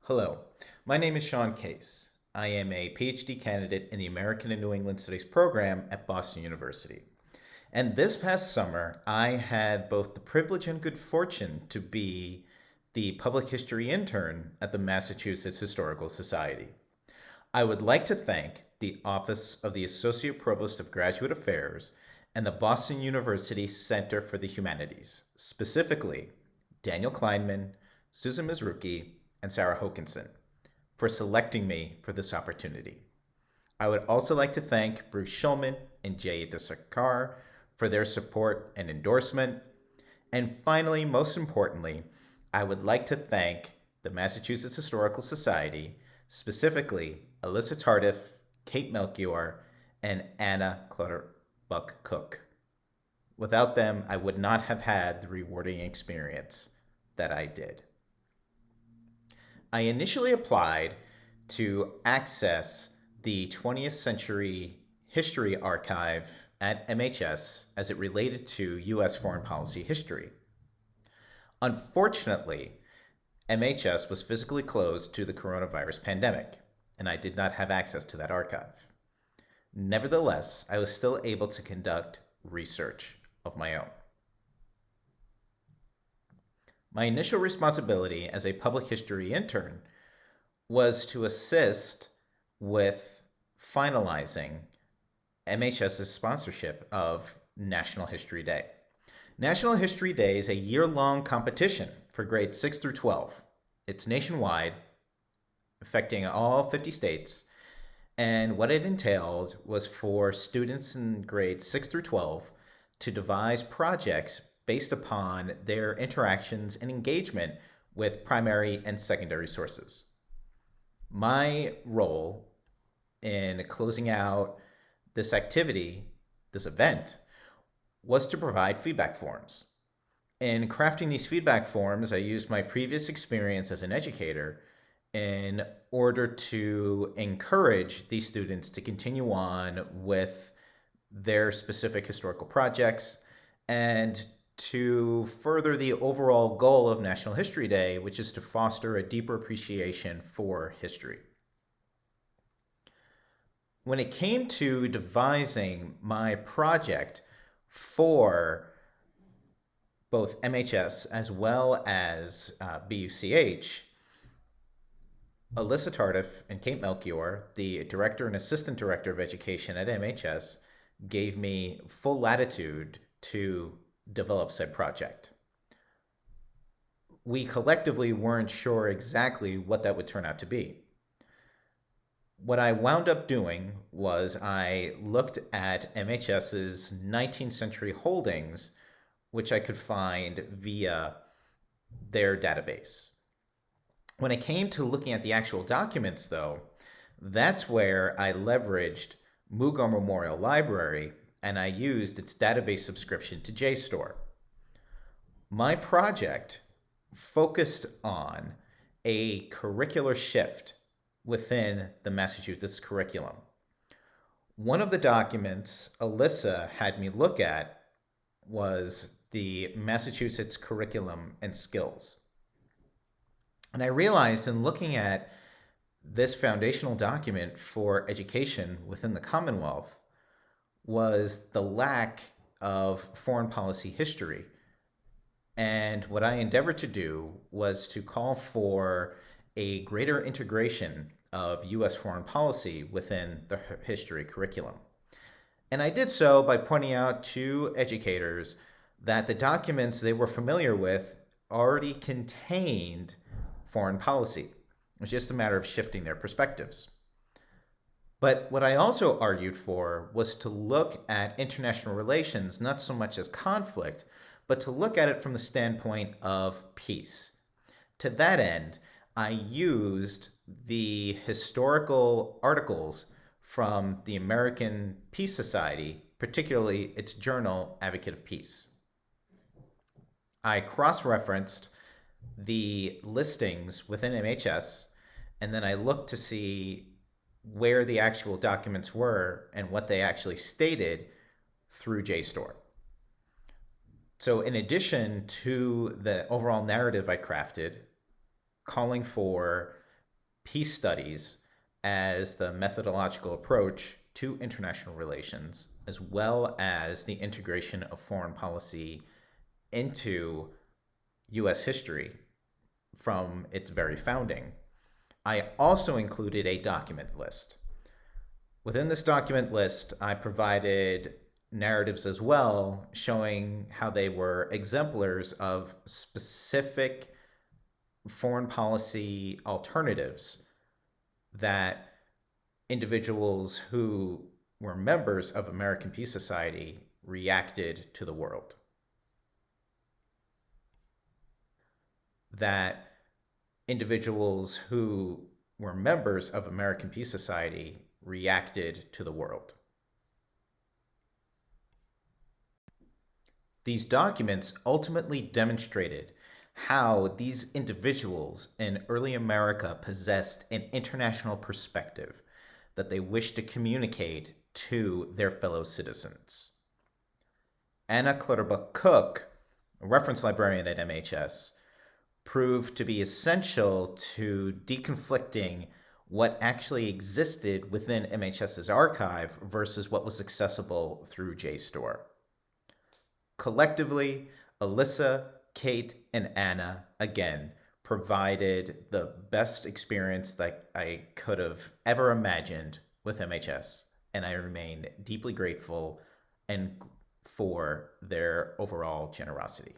Hello, my name is Sean Case. I am a PhD candidate in the American and New England Studies program at Boston University. And this past summer, I had both the privilege and good fortune to be the public history intern at the Massachusetts Historical Society. I would like to thank the Office of the Associate Provost of Graduate Affairs and the Boston University Center for the Humanities, specifically Daniel Kleinman, Susan Mizruki, and Sarah Hokinson, for selecting me for this opportunity. I would also like to thank Bruce Schulman and Jay Desakar for their support and endorsement. And finally, most importantly, I would like to thank the Massachusetts Historical Society, specifically Alyssa Tardif, Kate Melchior, and Anna Clutterbuck Cook. Without them, I would not have had the rewarding experience that I did. I initially applied to access the 20th Century History Archive at MHS as it related to U.S. foreign policy history. Unfortunately, MHS was physically closed to the coronavirus pandemic, and I did not have access to that archive. Nevertheless, I was still able to conduct research of my own. My initial responsibility as a public history intern was to assist with finalizing MHS's sponsorship of National History Day. National History Day is a year-long competition for grades 6 through 12. It's nationwide, affecting all 50 states, and what it entailed was for students in grades 6 through 12 to devise projects based upon their interactions and engagement with primary and secondary sources. My role in closing out this activity, this event, was to provide feedback forms. In crafting these feedback forms, I used my previous experience as an educator in order to encourage these students to continue on with their specific historical projects and to further the overall goal of National History Day, which is to foster a deeper appreciation for history. When it came to devising my project for both MHS as well as BUCH, Alyssa Tardif and Kate Melchior, the director and assistant director of education at MHS, gave me full latitude to develop said project. We collectively weren't sure exactly what that would turn out to be. What I wound up doing was I looked at MHS's 19th century holdings, which I could find via their database. When it came to looking at the actual documents, though, that's where I leveraged Mugar Memorial Library and I used its database subscription to JSTOR. My project focused on a curricular shift within the Massachusetts curriculum. One of the documents Alyssa had me look at was the Massachusetts Curriculum and Skills. And I realized in looking at this foundational document for education within the Commonwealth was the lack of foreign policy history. And what I endeavored to do was to call for a greater integration of U.S. foreign policy within the history curriculum. And I did so by pointing out to educators that the documents they were familiar with already contained foreign policy. It was just a matter of shifting their perspectives. But what I also argued for was to look at international relations not so much as conflict, but to look at it from the standpoint of peace. To that end, I used the historical articles from the American Peace Society, particularly its journal, Advocate of Peace. I cross-referenced the listings within MHS, and then I looked to see where the actual documents were and what they actually stated through JSTOR. So in addition to the overall narrative I crafted, calling for peace studies as the methodological approach to international relations, as well as the integration of foreign policy into US history from its very founding. I also included a document list. Within this document list, I provided narratives as well, showing how they were exemplars of specific foreign policy alternatives that individuals who were members of American Peace Society reacted to the world. That individuals who were members of American Peace Society reacted to the world. These documents ultimately demonstrated how these individuals in early America possessed an international perspective that they wished to communicate to their fellow citizens. Anna Clutterbuck Cook, a reference librarian at MHS, proved to be essential to deconflicting what actually existed within MHS's archive versus what was accessible through JSTOR. Collectively, Alyssa, Kate, and Anna, again, provided the best experience that I could have ever imagined with MHS, and I remain deeply grateful and for their overall generosity.